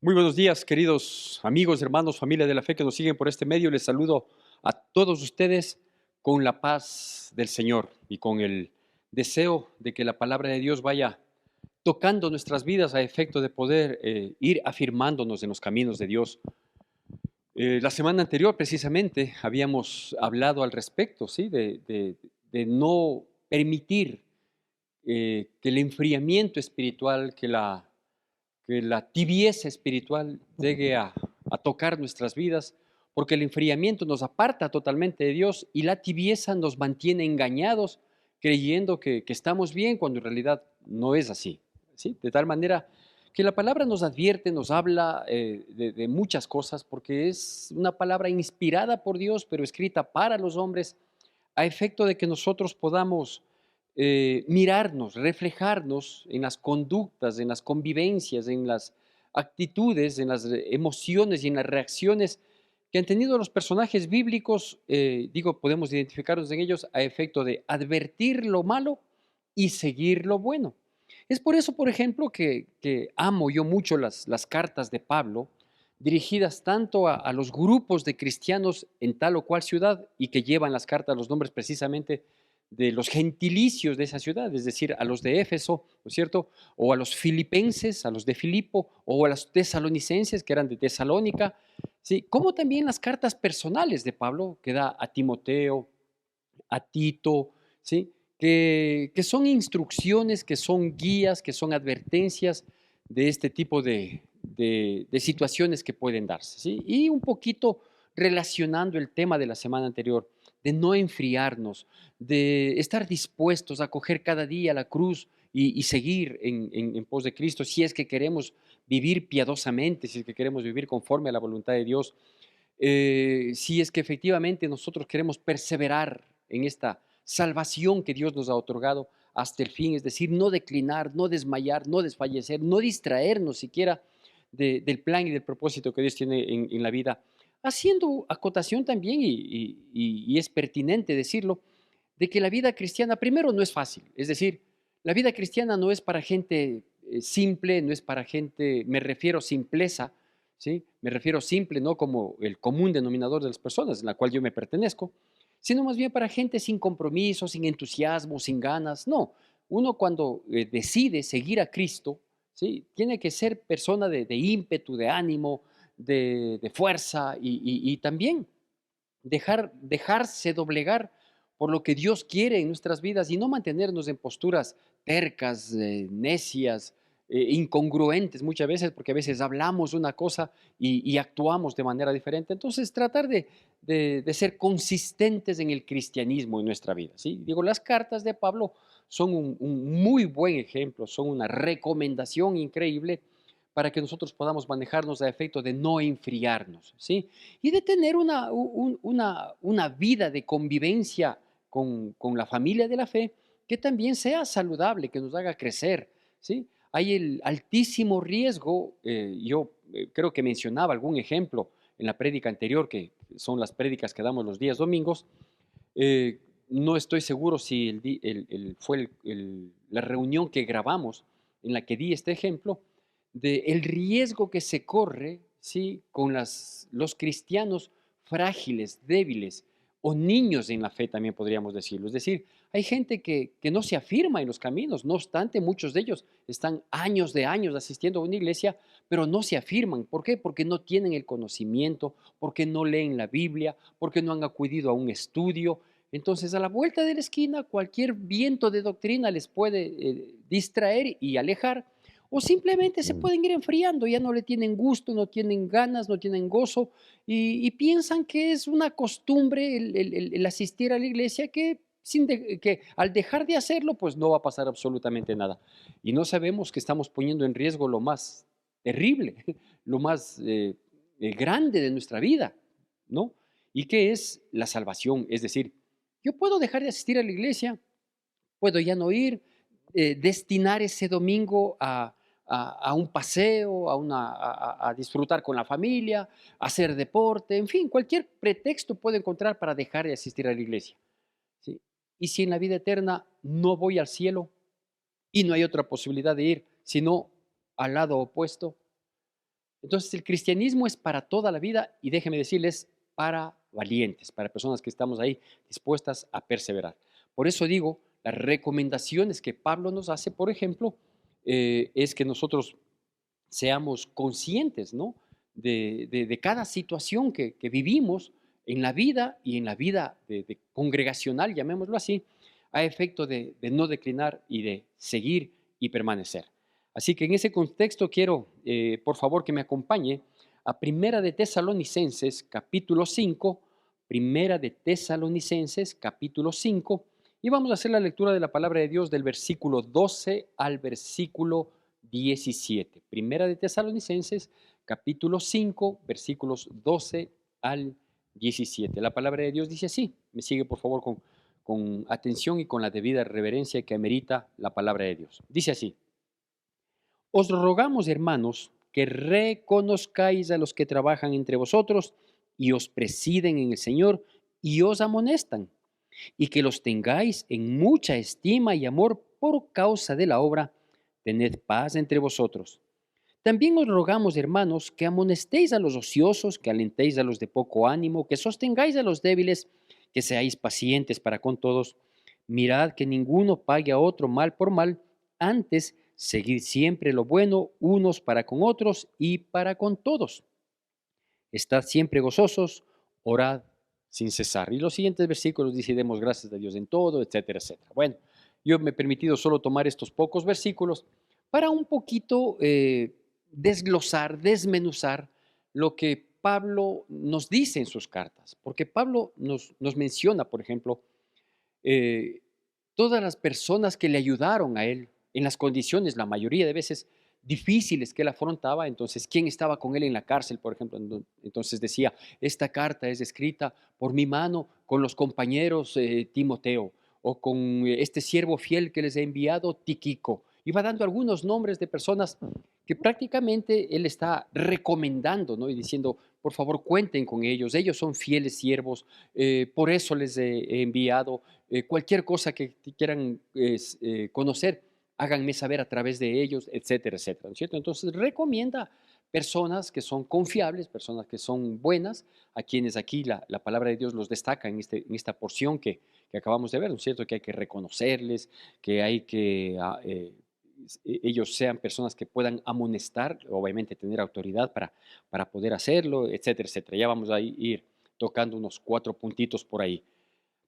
Muy buenos días, queridos amigos, hermanos, familia de la fe que nos siguen por este medio. Les saludo a todos ustedes con la paz del Señor y con el deseo de que la palabra de Dios vaya tocando nuestras vidas a efecto de poder ir afirmándonos en los caminos de Dios. La semana anterior, precisamente, habíamos hablado al respecto, ¿sí? De no permitir que el enfriamiento espiritual, que la tibieza espiritual llegue a tocar nuestras vidas, porque el enfriamiento nos aparta totalmente de Dios y la tibieza nos mantiene engañados, creyendo que estamos bien cuando en realidad no es así, ¿sí? De tal manera que la palabra nos advierte, nos habla de muchas cosas, porque es una palabra inspirada por Dios, pero escrita para los hombres, a efecto de que nosotros podamos mirarnos, reflejarnos en las conductas, en las convivencias, en las actitudes, en las emociones y en las reacciones que han tenido los personajes bíblicos. Podemos identificarnos en ellos a efecto de advertir lo malo y seguir lo bueno. Es por eso, por ejemplo, que amo yo mucho las cartas de Pablo, dirigidas tanto a los grupos de cristianos en tal o cual ciudad y que llevan las cartas los nombres precisamente de los gentilicios de esa ciudad, es decir, a los de Éfeso, ¿no es cierto? O a los filipenses, a los de Filipo, o a los tesalonicenses, que eran de Tesalónica, ¿sí? Como también las cartas personales de Pablo, que da a Timoteo, a Tito, ¿sí? Que son instrucciones, que son guías, que son advertencias de este tipo de situaciones que pueden darse, ¿sí? Y un poquito relacionando el tema de la semana anterior, de no enfriarnos, de estar dispuestos a coger cada día la cruz y seguir en pos de Cristo, si es que queremos vivir piadosamente, si es que queremos vivir conforme a la voluntad de Dios, si es que efectivamente nosotros queremos perseverar en esta salvación que Dios nos ha otorgado hasta el fin, es decir, no declinar, no desmayar, no desfallecer, no distraernos siquiera del plan y del propósito que Dios tiene en la vida. Haciendo acotación también, y es pertinente decirlo, de que la vida cristiana primero no es fácil, es decir, la vida cristiana no es para gente simple, no es para gente, me refiero simpleza, ¿sí? Me refiero simple, no como el común denominador de las personas, en la cual yo me pertenezco, sino más bien para gente sin compromiso, sin entusiasmo, sin ganas. No, uno cuando decide seguir a Cristo, ¿sí? Tiene que ser persona de ímpetu, de ánimo, de fuerza y también dejarse doblegar por lo que Dios quiere en nuestras vidas y no mantenernos en posturas tercas, necias, incongruentes muchas veces, porque a veces hablamos una cosa y actuamos de manera diferente. Entonces, tratar de ser consistentes en el cristianismo en nuestra vida, ¿sí? Digo, las cartas de Pablo son un muy buen ejemplo, son una recomendación increíble para que nosotros podamos manejarnos a efecto de no enfriarnos, ¿sí? Y de tener una vida de convivencia con la familia de la fe que también sea saludable, que nos haga crecer, ¿sí? Hay el altísimo riesgo, yo creo que mencionaba algún ejemplo en la prédica anterior, que son las prédicas que damos los días domingos. No estoy seguro si fue la reunión que grabamos en la que di este ejemplo, del riesgo que se corre, ¿sí? Con los cristianos frágiles, débiles, o niños en la fe también podríamos decirlo. Es decir, hay gente que no se afirma en los caminos, no obstante muchos de ellos están años de años asistiendo a una iglesia, pero no se afirman. ¿Por qué? Porque no tienen el conocimiento, porque no leen la Biblia, porque no han acudido a un estudio. Entonces, a la vuelta de la esquina, cualquier viento de doctrina les puede distraer y alejar, o simplemente se pueden ir enfriando, ya no le tienen gusto, no tienen ganas, no tienen gozo, y piensan que es una costumbre el asistir a la iglesia, que al dejar de hacerlo, pues no va a pasar absolutamente nada. Y no sabemos que estamos poniendo en riesgo lo más terrible, lo más grande de nuestra vida, ¿no? Y que es la salvación. Es decir, yo puedo dejar de asistir a la iglesia, puedo ya no ir, destinar ese domingo a un paseo, a disfrutar con la familia, a hacer deporte, en fin, cualquier pretexto puedo encontrar para dejar de asistir a la iglesia, ¿sí? Y si en la vida eterna no voy al cielo, y no hay otra posibilidad de ir sino al lado opuesto. Entonces el cristianismo es para toda la vida y déjeme decirles, para valientes, para personas que estamos ahí dispuestas a perseverar. Por eso digo, las recomendaciones que Pablo nos hace, por ejemplo, es que nosotros seamos conscientes, ¿no? De cada situación que vivimos en la vida y en la vida de congregacional, llamémoslo así, a efecto de no declinar y de seguir y permanecer. Así que en ese contexto quiero, por favor, que me acompañe a Primera de Tesalonicenses, capítulo 5, Primera de Tesalonicenses, capítulo 5, y vamos a hacer la lectura de la palabra de Dios del versículo 12 al versículo 17. Primera de Tesalonicenses, capítulo 5, versículos 12 al 17. La palabra de Dios dice así. Me sigue, por favor, con atención y con la debida reverencia que amerita la palabra de Dios. Dice así: Os rogamos, hermanos, que reconozcáis a los que trabajan entre vosotros y os presiden en el Señor y os amonestan, y que los tengáis en mucha estima y amor por causa de la obra. Tened paz entre vosotros. También os rogamos, hermanos, que amonestéis a los ociosos, que alentéis a los de poco ánimo, que sostengáis a los débiles, que seáis pacientes para con todos. Mirad que ninguno pague a otro mal por mal, antes seguid siempre lo bueno unos para con otros y para con todos. Estad siempre gozosos, orad sin cesar. Y los siguientes versículos dice, demos gracias a Dios en todo, etcétera, etcétera. Bueno, yo me he permitido solo tomar estos pocos versículos para un poquito desglosar, desmenuzar lo que Pablo nos dice en sus cartas. Porque Pablo nos menciona, por ejemplo, eh, todas las personas que le ayudaron a él en las condiciones, la mayoría de veces difíciles que él afrontaba. Entonces, ¿quién estaba con él en la cárcel, por ejemplo? Entonces decía, esta carta es escrita por mi mano con los compañeros Timoteo, o con este siervo fiel que les he enviado, Tiquico. Iba dando algunos nombres de personas que prácticamente él está recomendando, ¿no? Y diciendo, por favor, cuenten con ellos son fieles siervos, por eso les he enviado. Cualquier cosa que quieran conocer, háganme saber a través de ellos, etcétera, etcétera, ¿no es cierto? Entonces recomienda personas que son confiables, personas que son buenas, a quienes aquí la palabra de Dios los destaca en esta porción que acabamos de ver, ¿no es cierto? Que hay que reconocerles, que hay que ellos sean personas que puedan amonestar, obviamente tener autoridad para poder hacerlo, etcétera, etcétera. Ya vamos a ir tocando unos 4 puntitos por ahí.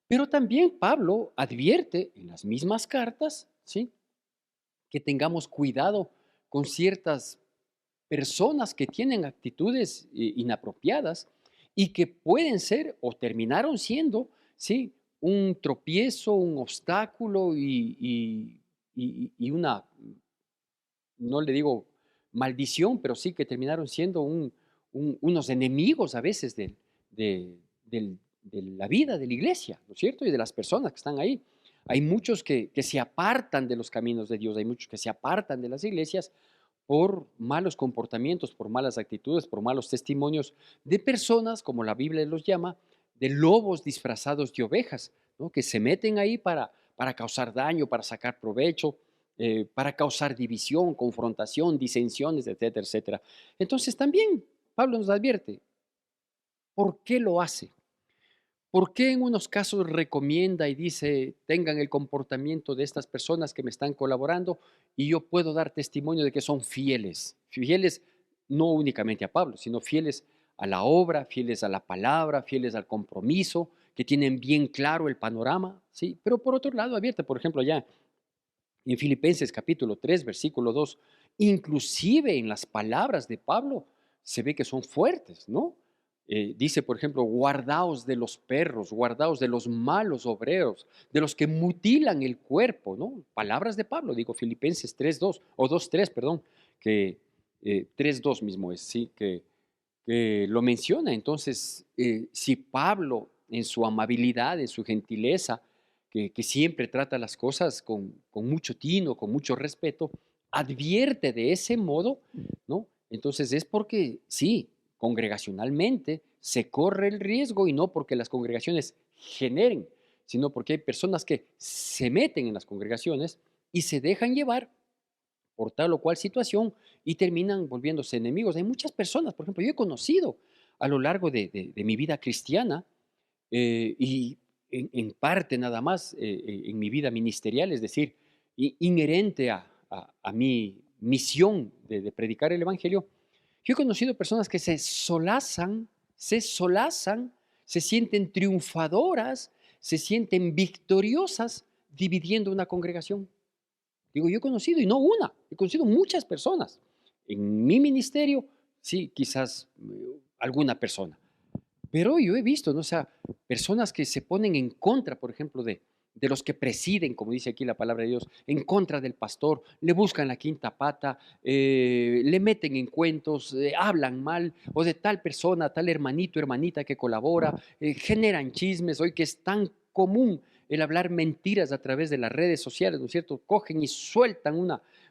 Pero también Pablo advierte en las mismas cartas, ¿sí?, que tengamos cuidado con ciertas personas que tienen actitudes inapropiadas y que pueden ser o terminaron siendo, ¿sí?, un tropiezo, un obstáculo y una, no le digo maldición, pero sí que terminaron siendo unos enemigos a veces de la vida de la iglesia, ¿no es cierto? Y de las personas que están ahí. Hay muchos que se apartan de los caminos de Dios, hay muchos que se apartan de las iglesias por malos comportamientos, por malas actitudes, por malos testimonios de personas, como la Biblia los llama, de lobos disfrazados de ovejas, ¿no?, que se meten ahí para causar daño, para sacar provecho, para causar división, confrontación, disensiones, etcétera, etcétera. Entonces también Pablo nos advierte, ¿por qué lo hace? ¿Por qué en unos casos recomienda y dice, tengan el comportamiento de estas personas que me están colaborando y yo puedo dar testimonio de que son fieles? Fieles no únicamente a Pablo, sino fieles a la obra, fieles a la palabra, fieles al compromiso, que tienen bien claro el panorama, ¿sí? Pero por otro lado, advierte, por ejemplo, ya en Filipenses capítulo 3 versículo 2, inclusive en las palabras de Pablo se ve que son fuertes, ¿no? Dice, por ejemplo, guardaos de los perros, guardaos de los malos obreros, de los que mutilan el cuerpo, ¿no? Palabras de Pablo, digo Filipenses 3:2 o 2:3, perdón, que 3:2 mismo es, sí, que lo menciona. Entonces, si Pablo en su amabilidad, en su gentileza, que siempre trata las cosas con mucho tino, con mucho respeto, advierte de ese modo, ¿no? Entonces es porque sí, congregacionalmente se corre el riesgo y no porque las congregaciones generen, sino porque hay personas que se meten en las congregaciones y se dejan llevar por tal o cual situación y terminan volviéndose enemigos. Hay muchas personas, por ejemplo, yo he conocido a lo largo de mi vida cristiana y en parte nada más en mi vida ministerial, es decir, inherente a mi misión de predicar el Evangelio, yo he conocido personas que se solazan, se sienten triunfadoras, se sienten victoriosas dividiendo una congregación. Digo, yo he conocido, y no una, he conocido muchas personas. En mi ministerio, sí, quizás alguna persona. Pero yo he visto, ¿no? O sea, personas que se ponen en contra, por ejemplo, de los que presiden, como dice aquí la palabra de Dios, en contra del pastor, le buscan la quinta pata, le meten en cuentos, hablan mal, o de tal persona, tal hermanito, hermanita que colabora, generan chismes, hoy que es tan común el hablar mentiras a través de las redes sociales, ¿no es cierto? Cogen y sueltan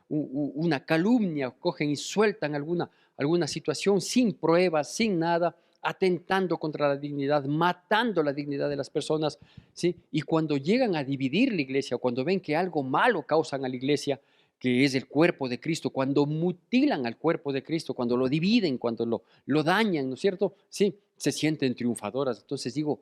una calumnia, cogen y sueltan alguna situación sin pruebas, sin nada, atentando contra la dignidad, matando la dignidad de las personas, ¿sí? Y cuando llegan a dividir la iglesia, o cuando ven que algo malo causan a la iglesia, que es el cuerpo de Cristo, cuando mutilan al cuerpo de Cristo, cuando lo dividen, cuando lo dañan, ¿no es cierto? Sí, se sienten triunfadoras. Entonces digo,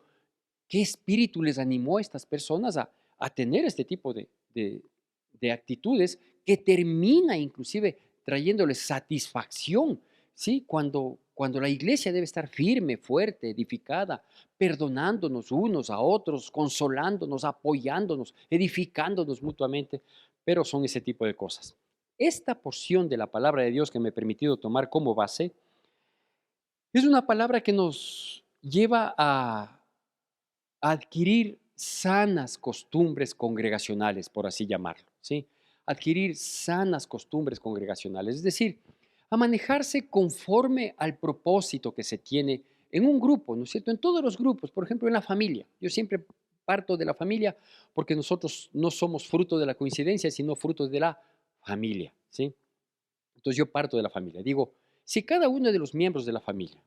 ¿qué espíritu les animó a estas personas a tener este tipo de actitudes que termina inclusive trayéndoles satisfacción? ¿Sí? Cuando la iglesia debe estar firme, fuerte, edificada, perdonándonos unos a otros, consolándonos, apoyándonos, edificándonos mutuamente, pero son ese tipo de cosas. Esta porción de la palabra de Dios que me he permitido tomar como base es una palabra que nos lleva a adquirir sanas costumbres congregacionales, por así llamarlo, ¿sí? Adquirir sanas costumbres congregacionales, es decir, a manejarse conforme al propósito que se tiene en un grupo, ¿no es cierto? En todos los grupos, por ejemplo, en la familia. Yo siempre parto de la familia porque nosotros no somos fruto de la coincidencia, sino fruto de la familia, ¿sí? Entonces yo parto de la familia. Digo, si cada uno de los miembros de la familia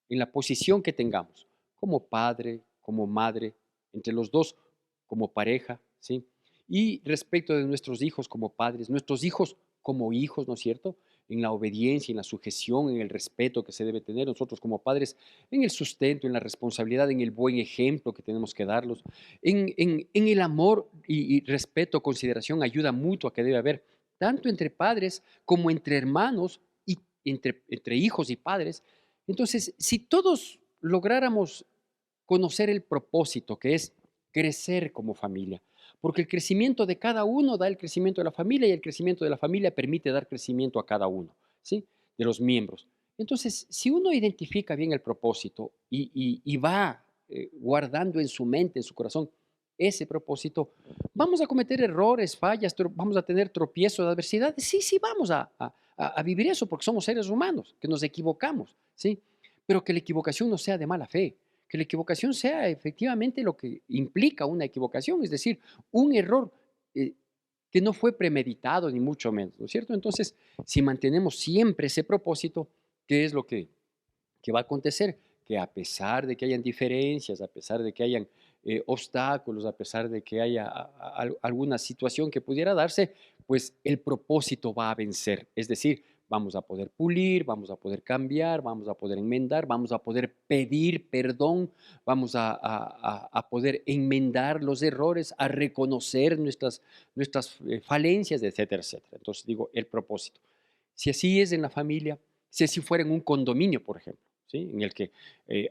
en la posición que tengamos, como padre, como madre, entre los dos como pareja, ¿sí? Y respecto de nuestros hijos como padres, nuestros hijos como hijos, ¿no es cierto? En la obediencia, en la sujeción, en el respeto que se debe tener nosotros como padres, en el sustento, en la responsabilidad, en el buen ejemplo que tenemos que darlos, en el amor y respeto, consideración, ayuda mutua que debe haber, tanto entre padres como entre hermanos y entre hijos y padres. Entonces, si todos lográramos conocer el propósito, que es crecer como familia, porque el crecimiento de cada uno da el crecimiento de la familia y el crecimiento de la familia permite dar crecimiento a cada uno, ¿sí? De los miembros. Entonces, si uno identifica bien el propósito y va guardando en su mente, en su corazón, ese propósito, vamos a cometer errores, fallas, vamos a tener tropiezos, adversidades. Sí, sí, vamos a vivir eso porque somos seres humanos, que nos equivocamos, ¿sí? Pero que la equivocación no sea de mala fe, que la equivocación sea efectivamente lo que implica una equivocación, es decir, un error eh, que no fue premeditado ni mucho menos, ¿no es cierto? Entonces, si mantenemos siempre ese propósito, ¿qué es lo que va a acontecer? Que a pesar de que hayan diferencias, a pesar de que hayan obstáculos, a pesar de que haya alguna situación que pudiera darse, pues el propósito va a vencer. Es decir, vamos a poder pulir, vamos a poder cambiar, vamos a poder enmendar, vamos a poder pedir perdón, vamos a poder enmendar los errores, a reconocer nuestras falencias, etcétera, etcétera. Entonces digo, el propósito. Si así es en la familia, si así fuera en un condominio, por ejemplo, ¿sí? En el que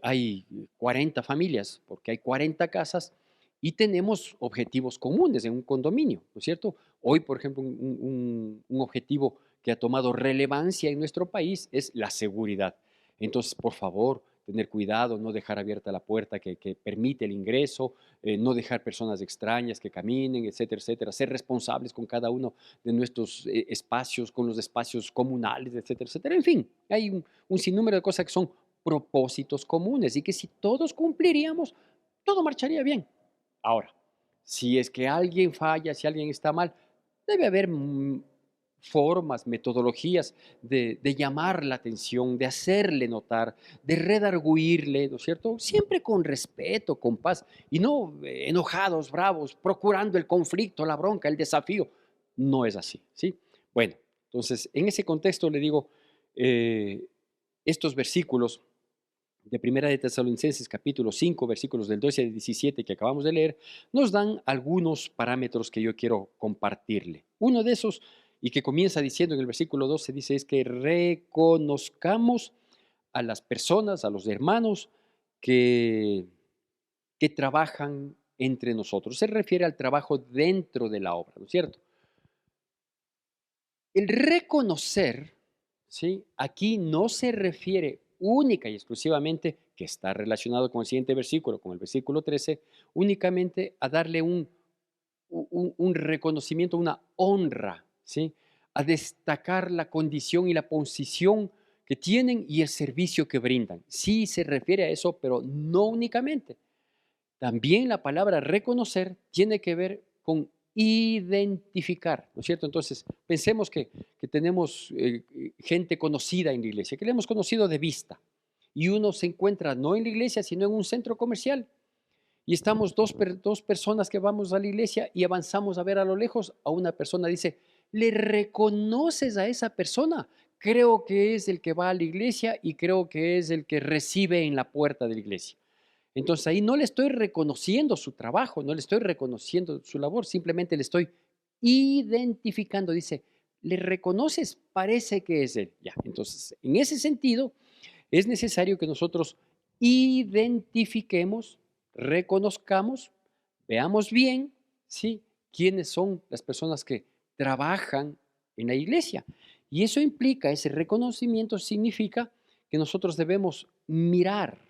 hay 40 familias, porque hay 40 casas y tenemos objetivos comunes en un condominio, ¿no es cierto? Hoy, por ejemplo, un objetivo que ha tomado relevancia en nuestro país es la seguridad. Entonces, por favor, tener cuidado, no dejar abierta la puerta que permite el ingreso, no dejar personas extrañas que caminen, etcétera, etcétera, ser responsables con cada uno de nuestros espacios, con los espacios comunales, etcétera, etcétera. En fin, hay un sinnúmero de cosas que son propósitos comunes y que si todos cumpliríamos, todo marcharía bien. Ahora, si es que alguien falla, si alguien está mal, debe haber formas, metodologías de llamar la atención, de hacerle notar, de redarguirle, ¿no es cierto? Siempre con respeto, con paz, y no enojados, bravos, procurando el conflicto, la bronca, el desafío. No es así, ¿sí? Bueno, entonces, en ese contexto le digo, eh, estos versículos de Primera de Tesalonicenses, capítulo 5, versículos del 12 al 17 que acabamos de leer, nos dan algunos parámetros que yo quiero compartirle. Uno de esos, y que comienza diciendo en el versículo 12, dice, es que reconozcamos a las personas, a los hermanos que, que trabajan entre nosotros. Se refiere al trabajo dentro de la obra, ¿no es cierto? El reconocer, ¿sí? Aquí no se refiere única y exclusivamente, que está relacionado con el siguiente versículo, con el versículo 13, únicamente a darle un reconocimiento, una honra, ¿sí? A destacar la condición y la posición que tienen y el servicio que brindan. Sí se refiere a eso, pero no únicamente. También la palabra reconocer tiene que ver con identificar, ¿no es cierto? Entonces, pensemos que tenemos gente conocida en la iglesia, que le hemos conocido de vista, y uno se encuentra no en la iglesia, sino en un centro comercial, y estamos dos personas que vamos a la iglesia y avanzamos a ver a lo lejos a una persona, dice, ¿le reconoces a esa persona? Creo que es el que va a la iglesia y creo que es el que recibe en la puerta de la iglesia. Entonces ahí no le estoy reconociendo su trabajo, no le estoy reconociendo su labor, simplemente le estoy identificando. Dice, ¿le reconoces? Parece que es él. Ya, entonces, en ese sentido, es necesario que nosotros identifiquemos, reconozcamos, veamos bien, ¿sí? Quiénes son las personas que trabajan en la iglesia. Y eso implica, ese reconocimiento significa que nosotros debemos mirar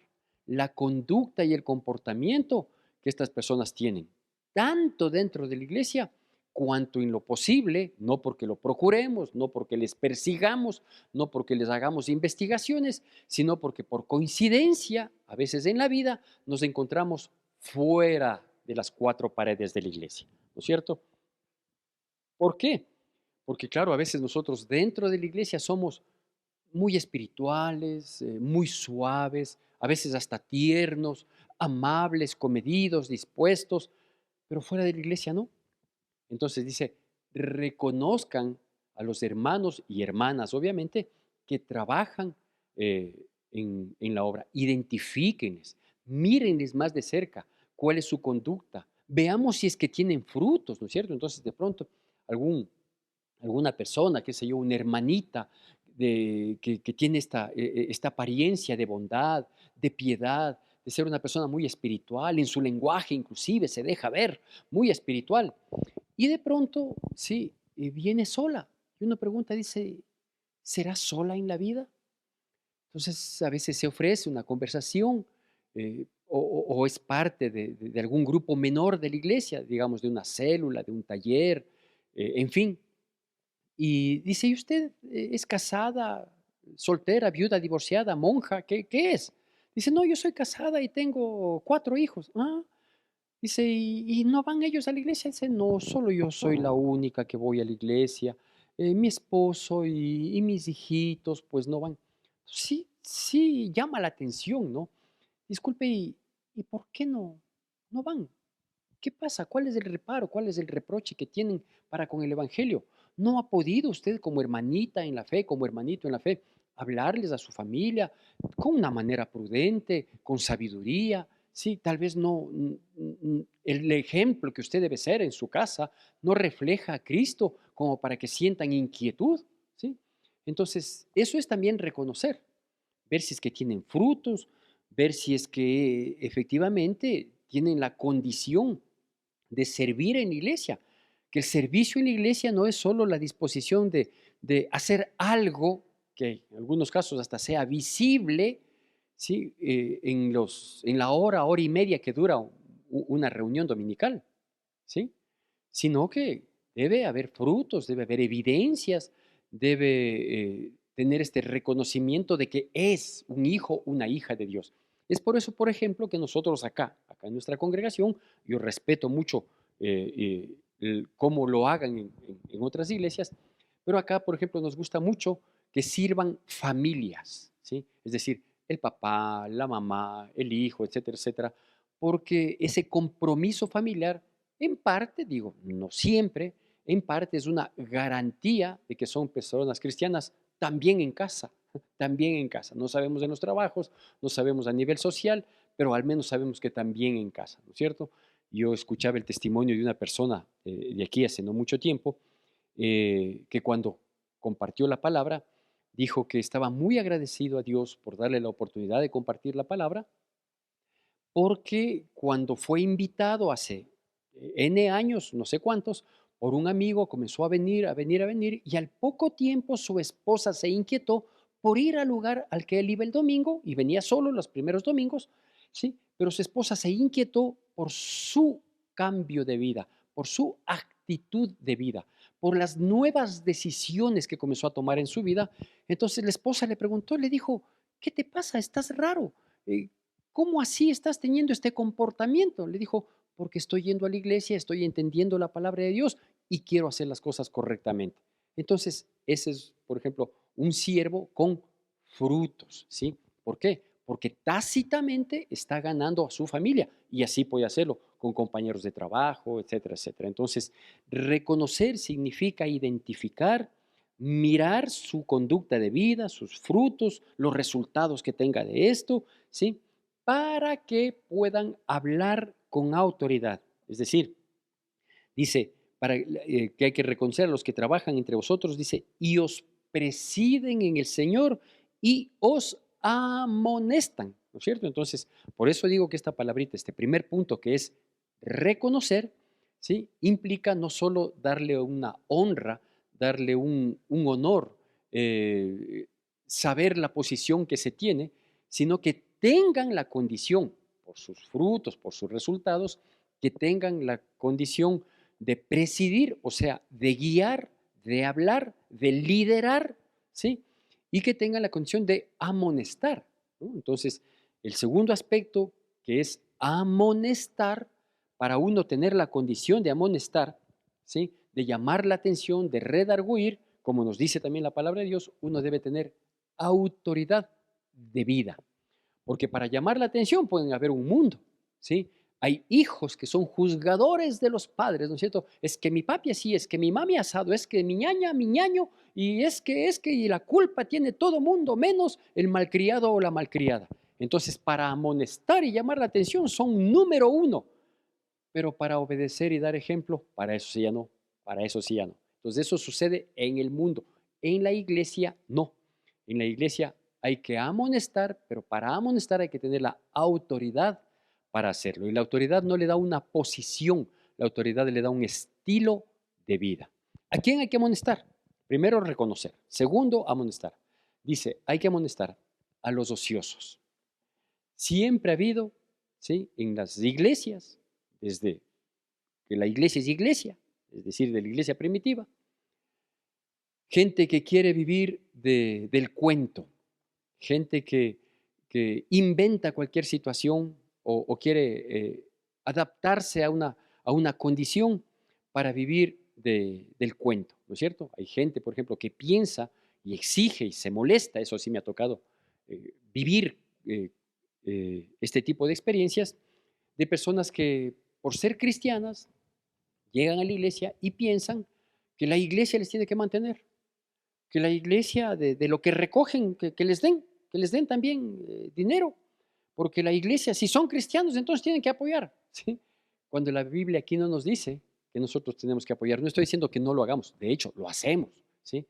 la conducta y el comportamiento que estas personas tienen, tanto dentro de la iglesia cuanto en lo posible, no porque lo procuremos, no porque les persigamos, no porque les hagamos investigaciones, sino porque por coincidencia, a veces en la vida, nos encontramos fuera de las cuatro paredes de la iglesia, ¿no es cierto? ¿Por qué? Porque claro, a veces nosotros dentro de la iglesia somos muy espirituales, muy suaves, a veces hasta tiernos, amables, comedidos, dispuestos, pero fuera de la iglesia no. Entonces dice, reconozcan a los hermanos y hermanas, obviamente, que trabajan en la obra, identifíquenles, mírenles más de cerca cuál es su conducta, veamos si es que tienen frutos, ¿no es cierto? Entonces de pronto algún alguna persona, qué sé yo, una hermanita que tiene esta apariencia de bondad, de piedad, de ser una persona muy espiritual, en su lenguaje inclusive se deja ver, muy espiritual. Y de pronto, sí, viene sola. Y uno pregunta, dice, ¿será sola en la vida? Entonces, a veces se ofrece una conversación o es parte de algún grupo menor de la iglesia, digamos, de una célula, de un taller, en fin. Y dice, ¿y usted es casada, soltera, viuda, divorciada, monja? ¿Qué es? Dice, no, yo soy casada y tengo 4 hijos. Ah, dice, ¿y no van ellos a la iglesia? Dice, no, solo yo soy la única que voy a la iglesia. Mi esposo y mis hijitos, pues no van. Sí, sí, llama la atención, ¿no? Disculpe, ¿y por qué no van? ¿Qué pasa? ¿Cuál es el reparo? ¿Cuál es el reproche que tienen para con el Evangelio? ¿No ha podido usted como hermanita en la fe, como hermanito en la fe, hablarles a su familia con una manera prudente, con sabiduría? Sí, tal vez no, el ejemplo que usted debe ser en su casa no refleja a Cristo como para que sientan inquietud, ¿sí? Entonces, eso es también reconocer, ver si es que tienen frutos, ver si es que efectivamente tienen la condición de servir en la iglesia, que el servicio en la iglesia no es solo la disposición de hacer algo que en algunos casos hasta sea visible, ¿sí? En la hora y media que dura una reunión dominical, ¿sí? Sino que debe haber frutos, debe haber evidencias, debe tener este reconocimiento de que es un hijo, una hija de Dios. Es por eso, por ejemplo, que nosotros acá en nuestra congregación, yo respeto mucho cómo lo hagan en otras iglesias, Pero acá, por ejemplo, nos gusta mucho que sirvan familias, ¿sí? Es decir, el papá, la mamá, el hijo, etcétera, etcétera, porque ese compromiso familiar, en parte, digo, no siempre, en parte es una garantía de que son personas cristianas también en casa, también en casa. No sabemos de los trabajos, no sabemos a nivel social, pero al menos sabemos que también en casa, ¿no es cierto? Yo escuchaba el testimonio de una persona de aquí hace no mucho tiempo, que cuando compartió la palabra, dijo que estaba muy agradecido a Dios por darle la oportunidad de compartir la palabra, porque cuando fue invitado hace N años, no sé cuántos, por un amigo, comenzó a venir, a venir, a venir, y al poco tiempo su esposa se inquietó por ir al lugar al que él iba el domingo, y venía solo los primeros domingos, ¿sí? Pero su esposa se inquietó por su cambio de vida, por su actitud de vida, por las nuevas decisiones que comenzó a tomar en su vida. Entonces la esposa le preguntó, le dijo, ¿qué te pasa? Estás raro. Eh, ¿Cómo así estás teniendo este comportamiento? Le dijo, porque estoy yendo a la iglesia, estoy entendiendo la palabra de Dios y quiero hacer las cosas correctamente. Entonces, ese es, por ejemplo, un siervo con frutos, ¿sí? ¿Por qué? Porque tácitamente está ganando a su familia y así puede hacerlo con compañeros de trabajo, etcétera, etcétera. Entonces, reconocer significa identificar, mirar su conducta de vida, sus frutos, los resultados que tenga de esto, ¿sí? Para que puedan hablar con autoridad. Es decir, dice que hay que reconocer a los que trabajan entre vosotros, dice, y os presiden en el Señor y os amonestan, ¿no es cierto? Entonces, por eso digo que esta palabrita, este primer punto que es reconocer, ¿sí? Implica no solo darle una honra, darle un honor, saber la posición que se tiene, sino que tengan la condición, por sus frutos, por sus resultados, que tengan la condición de presidir, o sea, de guiar, de hablar, de liderar, ¿sí? Y que tengan la condición de amonestar, ¿no? Entonces, el segundo aspecto, que es amonestar, para uno tener la condición de amonestar, ¿sí? De llamar la atención, de redarguir, como nos dice también la palabra de Dios, uno debe tener autoridad de vida. Porque para llamar la atención pueden haber un mundo, ¿sí? Hay hijos que son juzgadores de los padres, ¿no es cierto? Es que mi papi así, es que mi mami asado, es que mi ñaña, mi ñaño, y y la culpa tiene todo mundo, menos el malcriado o la malcriada. Entonces, para amonestar y llamar la atención son número uno, pero para obedecer y dar ejemplo, para eso sí ya no, para eso sí ya no. Entonces, eso sucede en el mundo, en la iglesia no. En la iglesia hay que amonestar, pero para amonestar hay que tener la autoridad para hacerlo. Y la autoridad no le da una posición, la autoridad le da un estilo de vida. ¿A quién hay que amonestar? Primero, reconocer. Segundo, amonestar. Dice, hay que amonestar a los ociosos. Siempre ha habido, ¿sí? En las iglesias, desde que la iglesia es iglesia, es decir, de la iglesia primitiva, gente que quiere vivir del cuento, gente que inventa cualquier situación o quiere adaptarse a una condición para vivir del cuento, ¿no es cierto? Hay gente, por ejemplo, que piensa y exige y se molesta, eso sí me ha tocado vivir este tipo de experiencias, de personas que por ser cristianas llegan a la iglesia y piensan que la iglesia les tiene que mantener, que la iglesia de lo que recogen, que les den también dinero, porque la iglesia, si son cristianos, entonces tienen que apoyar, ¿sí? Cuando la Biblia aquí no nos dice que nosotros tenemos que apoyar, no estoy diciendo que no lo hagamos, de hecho, lo hacemos, ¿sí?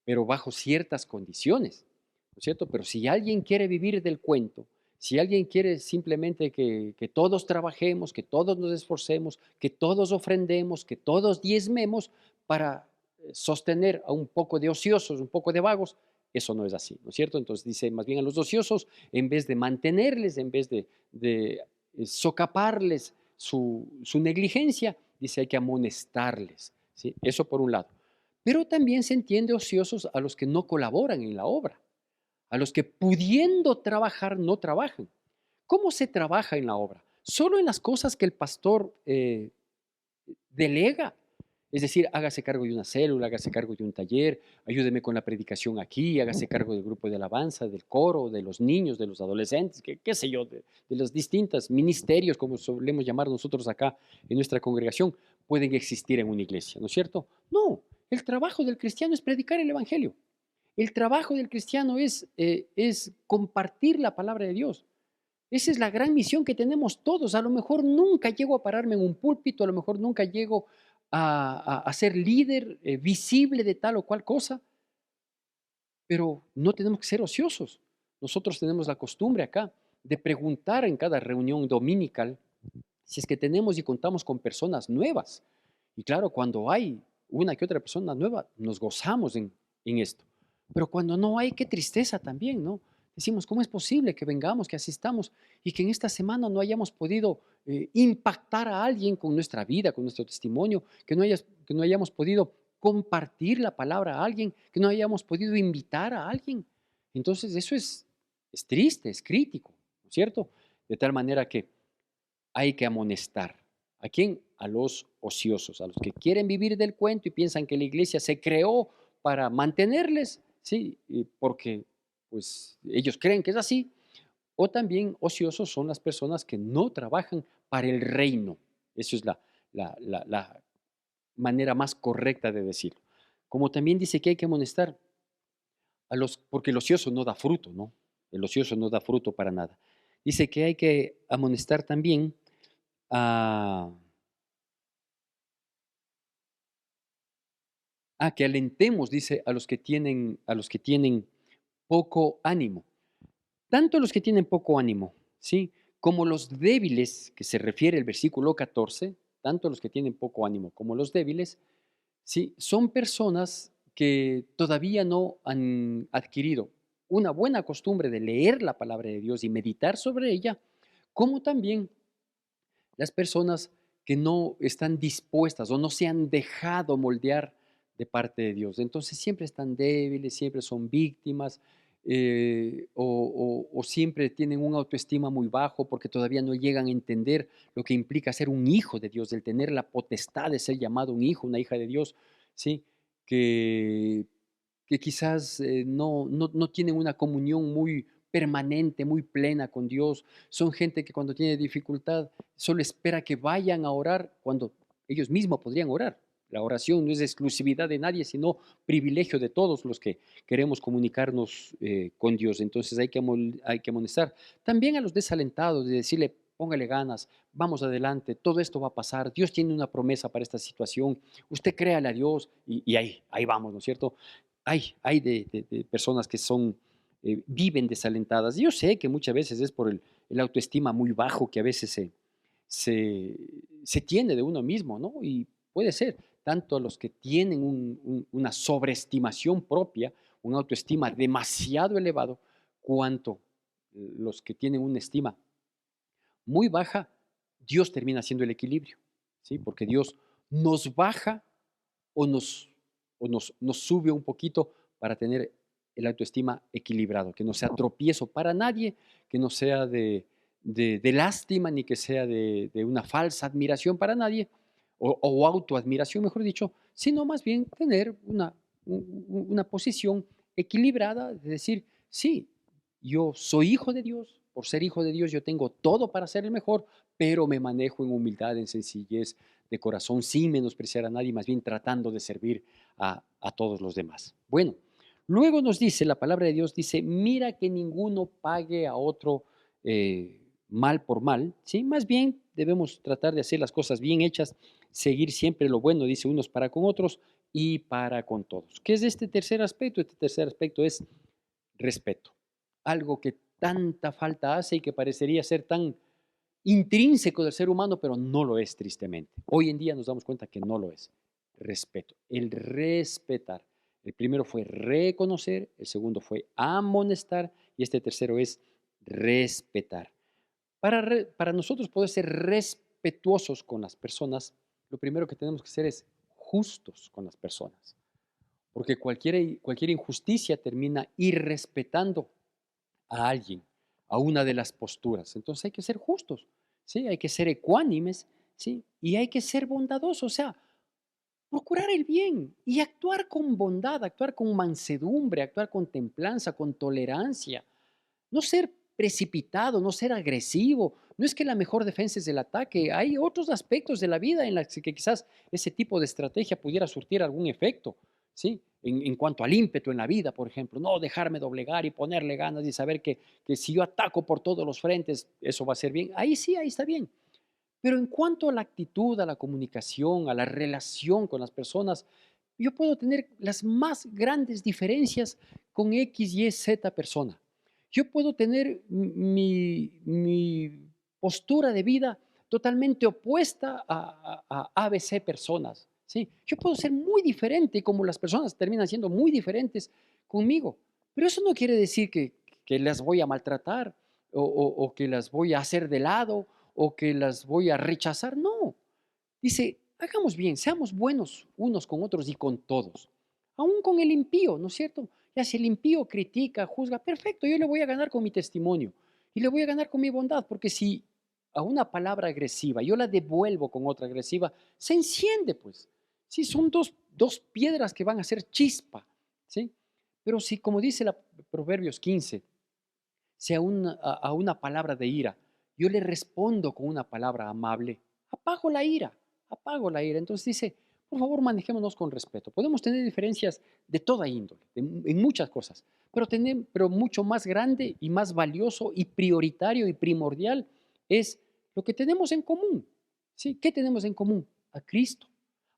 Pero bajo ciertas condiciones, ¿no es cierto? Pero si alguien quiere vivir del cuento, si alguien quiere simplemente que todos trabajemos, que todos nos esforcemos, que todos ofrendemos, que todos diezmemos para sostener a un poco de ociosos, un poco de vagos, eso no es así, ¿no es cierto? Entonces dice más bien a los ociosos, en vez de mantenerles, en vez de socaparles su negligencia, dice hay que amonestarles, ¿sí? Eso por un lado. Pero también se entiende ociosos a los que no colaboran en la obra, a los que pudiendo trabajar no trabajan. ¿Cómo se trabaja en la obra? Solo en las cosas que el pastor delega. Es decir, hágase cargo de una célula, hágase cargo de un taller, ayúdeme con la predicación aquí, hágase cargo del grupo de alabanza, del coro, de los niños, de los adolescentes, qué sé yo, de los distintos ministerios, como solemos llamar nosotros acá en nuestra congregación, pueden existir en una iglesia, ¿no es cierto? No, el trabajo del cristiano es predicar el Evangelio. El trabajo del cristiano es compartir la palabra de Dios. Esa es la gran misión que tenemos todos. A lo mejor nunca llego a pararme en un púlpito, a lo mejor nunca llego a ser líder visible de tal o cual cosa, pero no tenemos que ser ociosos. Nosotros tenemos la costumbre acá de preguntar en cada reunión dominical si es que tenemos y contamos con personas nuevas. Y claro, cuando hay una que otra persona nueva, nos gozamos en esto. Pero cuando no hay, qué tristeza también, ¿no? Decimos, ¿cómo es posible que vengamos, que asistamos y que en esta semana no hayamos podido impactar a alguien con nuestra vida, con nuestro testimonio, que no hayamos podido compartir la palabra a alguien, que no hayamos podido invitar a alguien? Entonces, eso es triste, es crítico, ¿no es cierto? De tal manera que hay que amonestar. ¿A quién? A los ociosos, a los que quieren vivir del cuento y piensan que la iglesia se creó para mantenerles, ¿sí? Porque pues ellos creen que es así. O también ociosos son las personas que no trabajan para el reino. Eso es la manera más correcta de decirlo. Como también dice que hay que amonestar a los, porque el ocioso no da fruto, ¿no? El ocioso no da fruto para nada. Dice que hay que amonestar también a que alentemos, dice, a los que tienen poco ánimo. Tanto los que tienen poco ánimo, ¿sí? Como los débiles, que se refiere el versículo 14, tanto los que tienen poco ánimo como los débiles, ¿sí? Son personas que todavía no han adquirido una buena costumbre de leer la palabra de Dios y meditar sobre ella, como también las personas que no están dispuestas o no se han dejado moldear de parte de Dios. Entonces siempre están débiles, siempre son víctimas o siempre tienen una autoestima muy bajo porque todavía no llegan a entender lo que implica ser un hijo de Dios, el tener la potestad de ser llamado un hijo, una hija de Dios, ¿sí? Que, que quizás no tienen una comunión muy permanente, muy plena con Dios. Son gente que cuando tiene dificultad solo espera que vayan a orar cuando ellos mismos podrían orar. La oración no es exclusividad de nadie, sino privilegio de todos los que queremos comunicarnos con Dios. Entonces hay que amonestar también a los desalentados, de decirle, póngale ganas, vamos adelante, todo esto va a pasar, Dios tiene una promesa para esta situación, usted créale a Dios y ahí vamos, ¿no es cierto? Hay de personas que viven desalentadas. Yo sé que muchas veces es por el autoestima muy bajo que a veces se, se tiene de uno mismo, ¿no? Y puede ser tanto a los que tienen una sobreestimación propia, una autoestima demasiado elevado, cuanto los que tienen una estima muy baja, Dios termina haciendo el equilibrio, ¿sí? Porque Dios nos baja o nos sube un poquito para tener el autoestima equilibrado, que no sea tropiezo para nadie, que no sea de lástima, ni que sea de una falsa admiración para nadie, o autoadmiración, mejor dicho, sino más bien tener una posición equilibrada, de decir, sí, yo soy hijo de Dios, por ser hijo de Dios yo tengo todo para ser el mejor, pero me manejo en humildad, en sencillez de corazón, sin menospreciar a nadie, más bien tratando de servir a todos los demás. Bueno, luego nos dice, la palabra de Dios dice, mira que ninguno pague a otro mal por mal, ¿sí? Más bien debemos tratar de hacer las cosas bien hechas, seguir siempre lo bueno, dice unos para con otros y para con todos. ¿Qué es este tercer aspecto? Este tercer aspecto es respeto, algo que tanta falta hace y que parecería ser tan intrínseco del ser humano, pero no lo es tristemente. Hoy en día nos damos cuenta que no lo es. Respeto, el respetar. El primero fue reconocer, el segundo fue amonestar y este tercero es respetar. Para nosotros poder ser respetuosos con las personas, lo primero que tenemos que hacer es justos con las personas, porque cualquier injusticia termina irrespetando a alguien, a una de las posturas. Entonces hay que ser justos, ¿sí? Hay que ser ecuánimes, ¿sí? Y hay que ser bondadosos. O sea, procurar el bien y actuar con bondad, actuar con mansedumbre, actuar con templanza, con tolerancia. No ser precipitado, no ser agresivo. No es que la mejor defensa es el ataque. Hay otros aspectos de la vida en los que quizás ese tipo de estrategia pudiera surtir algún efecto, ¿sí? En cuanto al ímpetu en la vida, por ejemplo, no dejarme doblegar y ponerle ganas y saber que si yo ataco por todos los frentes, eso va a ser bien. Ahí sí, ahí está bien. Pero en cuanto a la actitud, a la comunicación, a la relación con las personas, yo puedo tener las más grandes diferencias con X, Y, Z persona. Yo puedo tener mi postura de vida totalmente opuesta a ABC personas. ¿Sí? Yo puedo ser muy diferente como las personas terminan siendo muy diferentes conmigo. Pero eso no quiere decir que las voy a maltratar o que las voy a hacer de lado o que las voy a rechazar. No, dice, hagamos bien, seamos buenos unos con otros y con todos, aún con el impío, ¿no es cierto? Ya si el impío critica, juzga, perfecto, yo le voy a ganar con mi testimonio y le voy a ganar con mi bondad, porque si a una palabra agresiva yo la devuelvo con otra agresiva, se enciende pues. Sí, son dos piedras que van a hacer chispa, ¿sí? Pero si, como dice la Proverbios 15, si a una palabra de ira yo le respondo con una palabra amable, apago la ira, apago la ira. Entonces dice, por favor, manejémonos con respeto. Podemos tener diferencias de toda índole, en muchas cosas, pero mucho más grande y más valioso y prioritario y primordial es lo que tenemos en común. ¿Sí? ¿Qué tenemos en común? A Cristo,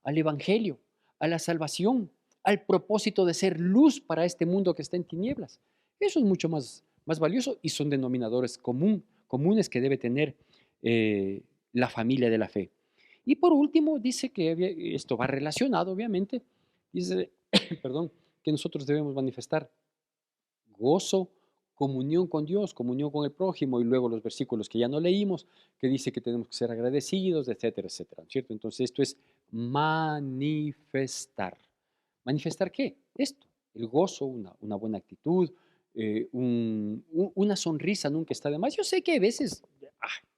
al Evangelio, a la salvación, al propósito de ser luz para este mundo que está en tinieblas. Eso es mucho más valioso y son denominadores comunes que debe tener la familia de la fe. Y por último, dice que esto va relacionado, obviamente, dice, perdón, que nosotros debemos manifestar gozo, comunión con Dios, comunión con el prójimo, y luego los versículos que ya no leímos, que dice que tenemos que ser agradecidos, etcétera, etcétera, ¿cierto? Entonces esto es manifestar. ¿Manifestar qué? Esto, el gozo, una buena actitud, una sonrisa nunca está de más. Yo sé que a veces,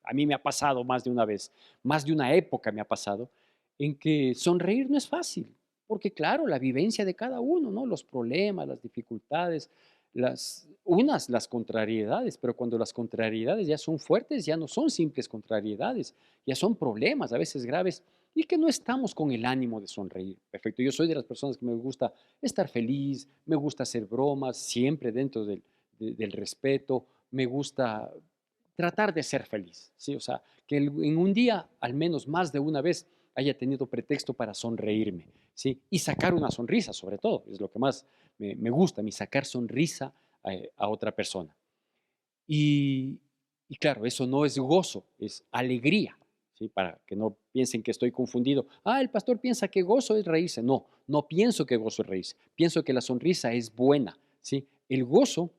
a mí me ha pasado más de una vez, más de una época me ha pasado, en que sonreír no es fácil, porque claro, la vivencia de cada uno, ¿no? Los problemas, las dificultades, las contrariedades, pero cuando las contrariedades ya son fuertes, ya no son simples contrariedades, ya son problemas, a veces graves, y que no estamos con el ánimo de sonreír. Perfecto, yo soy de las personas que me gusta estar feliz, me gusta hacer bromas, siempre dentro del respeto, me gusta tratar de ser feliz, ¿sí? O sea, que en un día, al menos más de una vez, haya tenido pretexto para sonreírme, ¿sí? Y sacar una sonrisa, sobre todo, es lo que más me gusta, mi sacar sonrisa a otra persona. Y, y claro, eso no es gozo, es alegría, ¿sí? Para que no piensen que estoy confundido. El pastor piensa que gozo es reírse. No, no pienso que gozo es reírse. Pienso que la sonrisa es buena, ¿sí? El gozo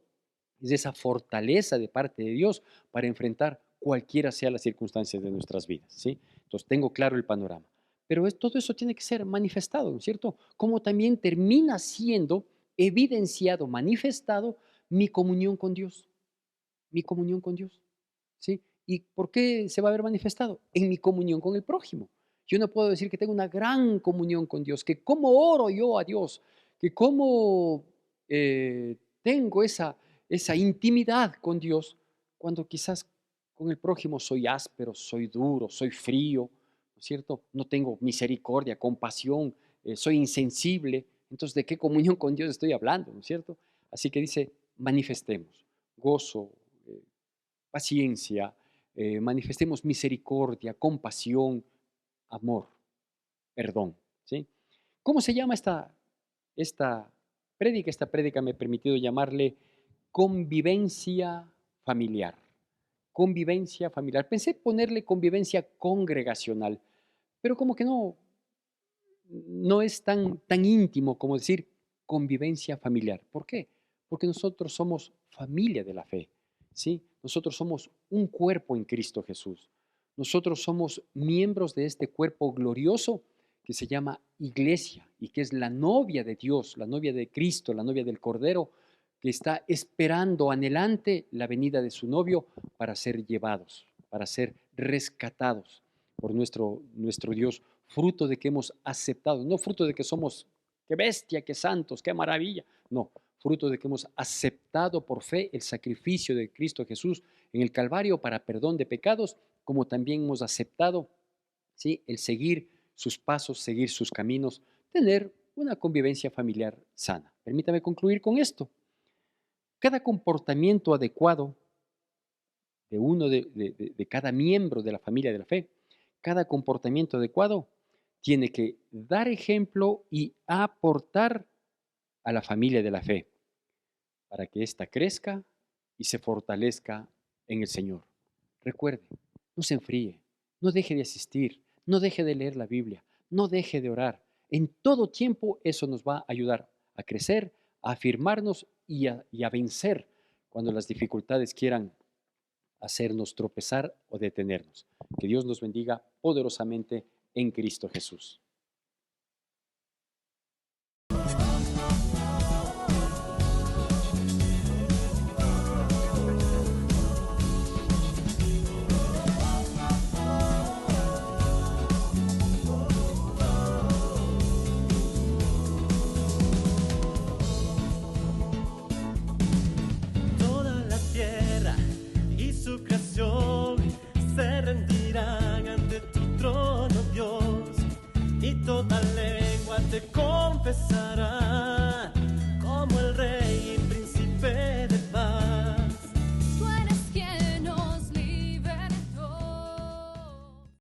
es esa fortaleza de parte de Dios para enfrentar cualquiera sea las circunstancias de nuestras vidas, ¿sí? Entonces tengo claro el panorama. Pero todo eso tiene que ser manifestado, ¿no es cierto? Como también termina siendo evidenciado, manifestado mi comunión con Dios, mi comunión con Dios, ¿sí? ¿Y por qué se va a ver manifestado? En mi comunión con el prójimo. Yo no puedo decir que tengo una gran comunión con Dios, que cómo oro yo a Dios, que cómo tengo esa intimidad con Dios, cuando quizás con el prójimo soy áspero, soy duro, soy frío, ¿no es cierto? No tengo misericordia, compasión, soy insensible. Entonces, ¿de qué comunión con Dios estoy hablando, no es cierto? Así que dice, manifestemos gozo, paciencia, manifestemos misericordia, compasión, amor, perdón, ¿sí? ¿Cómo se llama esta prédica? Esta prédica me he permitido llamarle convivencia familiar. Convivencia familiar. Pensé ponerle convivencia congregacional, pero como que no es tan íntimo como decir convivencia familiar. ¿Por qué? Porque nosotros somos familia de la fe, ¿sí? Nosotros somos un cuerpo en Cristo Jesús. Nosotros somos miembros de este cuerpo glorioso que se llama iglesia y que es la novia de Dios, la novia de Cristo, la novia del Cordero, que está esperando anhelante la venida de su novio para ser llevados, para ser rescatados, por nuestro Dios, fruto de que hemos aceptado, no fruto de que somos, qué bestia, qué santos, qué maravilla, no, fruto de que hemos aceptado por fe el sacrificio de Cristo Jesús en el Calvario para perdón de pecados, como también hemos aceptado, ¿sí?, el seguir sus pasos, seguir sus caminos, tener una convivencia familiar sana. Permítame concluir con esto. Cada comportamiento adecuado de uno de cada miembro de la familia de la fe, cada comportamiento adecuado tiene que dar ejemplo y aportar a la familia de la fe para que ésta crezca y se fortalezca en el Señor. Recuerde, no se enfríe, no deje de asistir, no deje de leer la Biblia, no deje de orar. En todo tiempo eso nos va a ayudar a crecer, a afirmarnos y a vencer cuando las dificultades quieran hacernos tropezar o detenernos. Que Dios nos bendiga poderosamente en Cristo Jesús. Toda la tierra y su creación se rendirán ante tu trono, Dios, y toda lengua te confesará